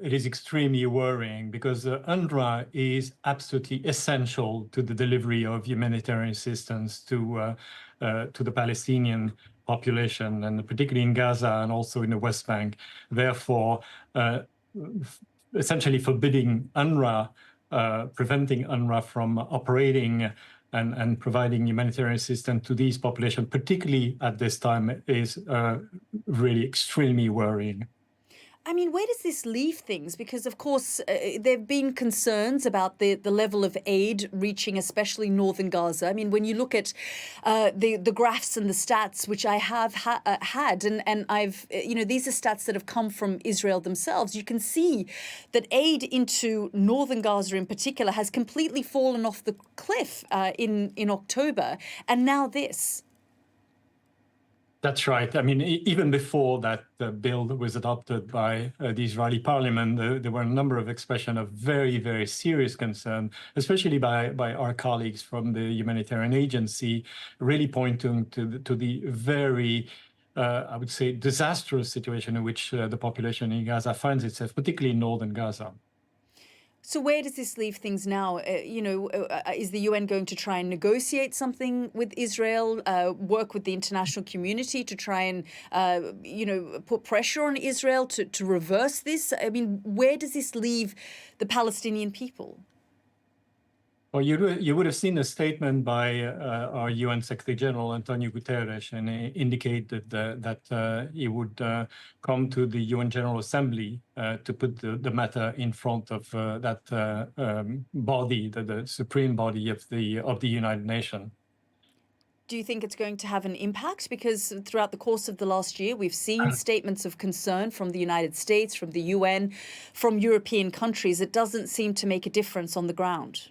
it is extremely worrying because UNRWA is absolutely essential to the delivery of humanitarian assistance to the Palestinian population, and particularly in Gaza and also in the West Bank. Therefore, essentially forbidding UNRWA, preventing UNRWA from operating and providing humanitarian assistance to these populations, particularly at this time, is really extremely worrying. I mean, where does this leave things? Because, of course, there have been concerns about the level of aid reaching especially northern Gaza. I mean, when you look at the graphs and the stats, which I have had, and I've, these are stats that have come from Israel themselves, you can see that aid into northern Gaza in particular has completely fallen off the cliff in October. And now this. That's right. I mean, even before that bill was adopted by the Israeli parliament, there were a number of expressions of very, very serious concern, especially by our colleagues from the humanitarian agency, really pointing to the very, I would say, disastrous situation in which the population in Gaza finds itself, particularly in northern Gaza. So where does this leave things now? Is the UN going to try and negotiate something with Israel, work with the international community to try and, put pressure on Israel to reverse this? I mean, where does this leave the Palestinian people? Well, you would have seen a statement by our UN Secretary General, Antonio Guterres, and he indicated that he would come to the UN General Assembly to put the matter in front of that body, the supreme body of the United Nations. Do you think it's going to have an impact? Because throughout the course of the last year, we've seen statements of concern from the United States, from the UN, from European countries. It doesn't seem to make a difference on the ground.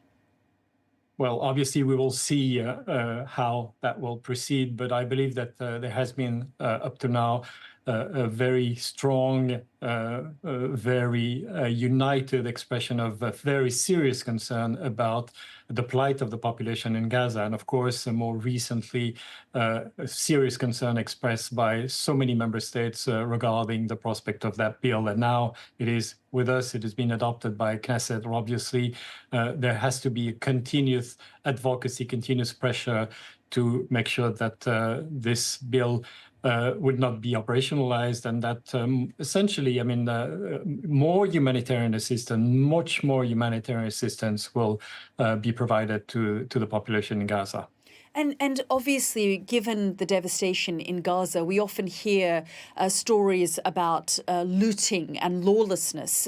Well, obviously, we will see how that will proceed, but I believe that there has been, up to now, a very strong, very united expression of very serious concern about the plight of the population in Gaza. And of course, more recently, a serious concern expressed by so many member states regarding the prospect of that bill. And now it is with us, it has been adopted by Knesset. Obviously, there has to be a continuous advocacy, continuous pressure to make sure that this bill would not be operationalized, and that essentially, I mean, more humanitarian assistance, much more humanitarian assistance will be provided to the population in Gaza. And obviously, given the devastation in Gaza, we often hear stories about looting and lawlessness.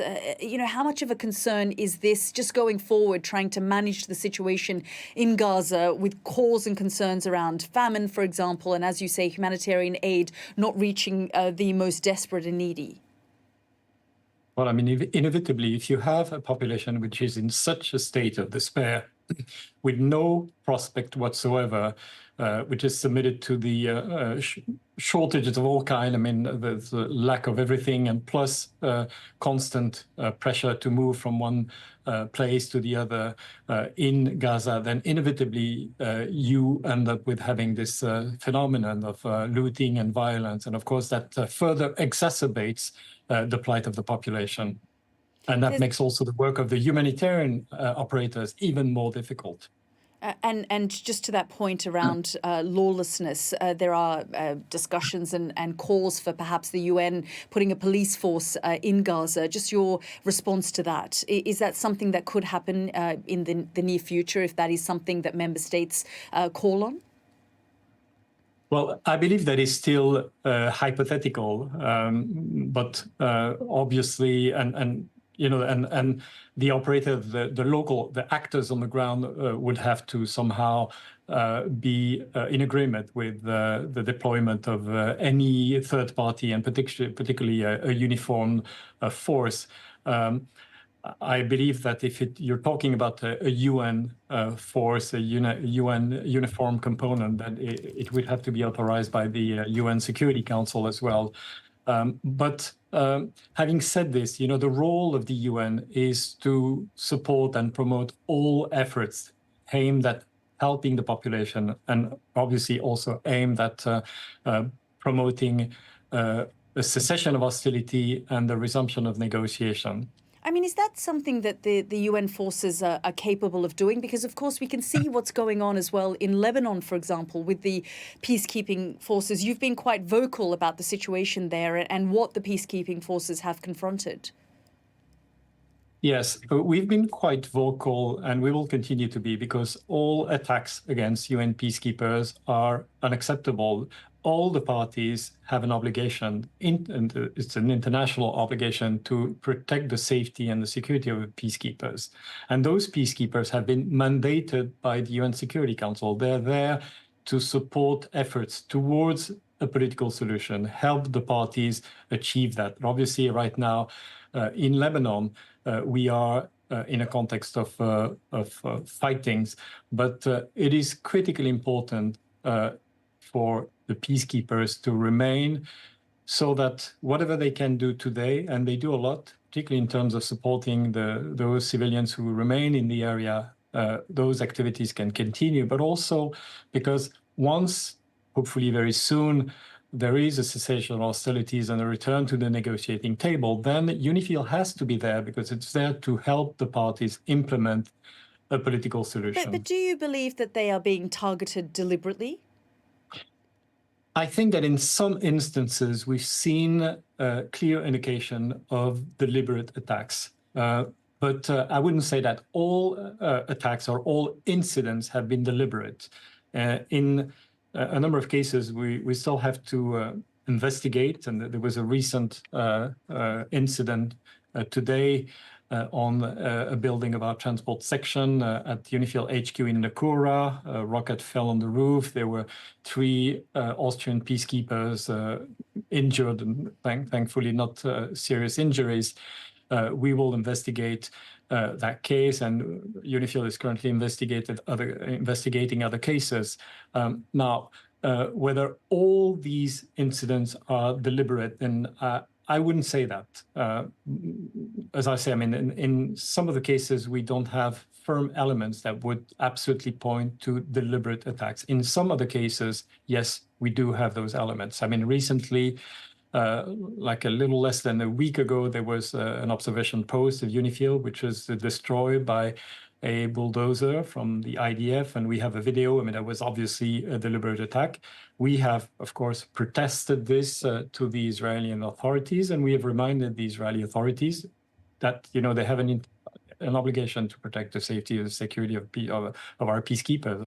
How much of a concern is this just going forward, trying to manage the situation in Gaza with calls and concerns around famine, for example, and as you say, humanitarian aid not reaching the most desperate and needy? Well, I mean, inevitably, if you have a population which is in such a state of despair, with no prospect whatsoever, which is submitted to the shortages of all kind. I mean, there's a lack of everything, and plus constant pressure to move from one place to the other in Gaza, then inevitably you end up with having this phenomenon of looting and violence. And of course, that further exacerbates the plight of the population. And that makes also the work of the humanitarian operators even more difficult. And just to that point around lawlessness, there are discussions and calls for perhaps the UN putting a police force in Gaza. Just your response to that. Is that something that could happen in the near future, if that is something that member states call on? Well, I believe that is still hypothetical, but obviously, and the operator, the actors on the ground would have to somehow be in agreement with the deployment of any third party, and particularly a uniformed force. I believe that if you're talking about a UN force, a UN uniform component, that it would have to be authorized by the UN Security Council as well. But having said this, the role of the UN is to support and promote all efforts aimed at helping the population, and obviously also aimed at promoting a cessation of hostility and the resumption of negotiation. I mean, is that something that the UN forces are capable of doing? Because, of course, we can see what's going on as well in Lebanon, for example, with the peacekeeping forces. You've been quite vocal about the situation there and what the peacekeeping forces have confronted. Yes, we've been quite vocal, and we will continue to be, because all attacks against UN peacekeepers are unacceptable. All the parties have an obligation, and it's an international obligation, to protect the safety and the security of the peacekeepers. And those peacekeepers have been mandated by the UN Security Council. They're there to support efforts towards a political solution, help the parties achieve that. And obviously, right now, in Lebanon, we are in a context of fightings, but it is critically important for the peacekeepers to remain, so that whatever they can do today, and they do a lot, particularly in terms of supporting those civilians who remain in the area, those activities can continue, but also because once, hopefully very soon, there is a cessation of hostilities and a return to the negotiating table, then UNIFIL has to be there, because it's there to help the parties implement a political solution. But do you believe that they are being targeted deliberately? I think that in some instances, we've seen a clear indication of deliberate attacks. But I wouldn't say that all attacks or all incidents have been deliberate. In a number of cases, we still have to investigate, and there was a recent incident today on a building of our transport section at UNIFIL HQ in Nakura. A rocket fell on the roof. There were 3 Austrian peacekeepers injured, and thankfully not serious injuries. We will investigate that case, and UNIFIL is currently investigating other cases. Now, whether all these incidents are deliberate, then I wouldn't say that. As I say, I mean, in some of the cases, we don't have firm elements that would absolutely point to deliberate attacks. In some other cases, yes, we do have those elements. I mean, recently, like a little less than a week ago, there was an observation post of UNIFIL, which was destroyed by a bulldozer from the IDF, and we have a video. I mean, that was obviously a deliberate attack. We have, of course, protested this to the Israeli authorities, and we have reminded the Israeli authorities that, you know, they have an obligation to protect the safety and the security of our peacekeepers.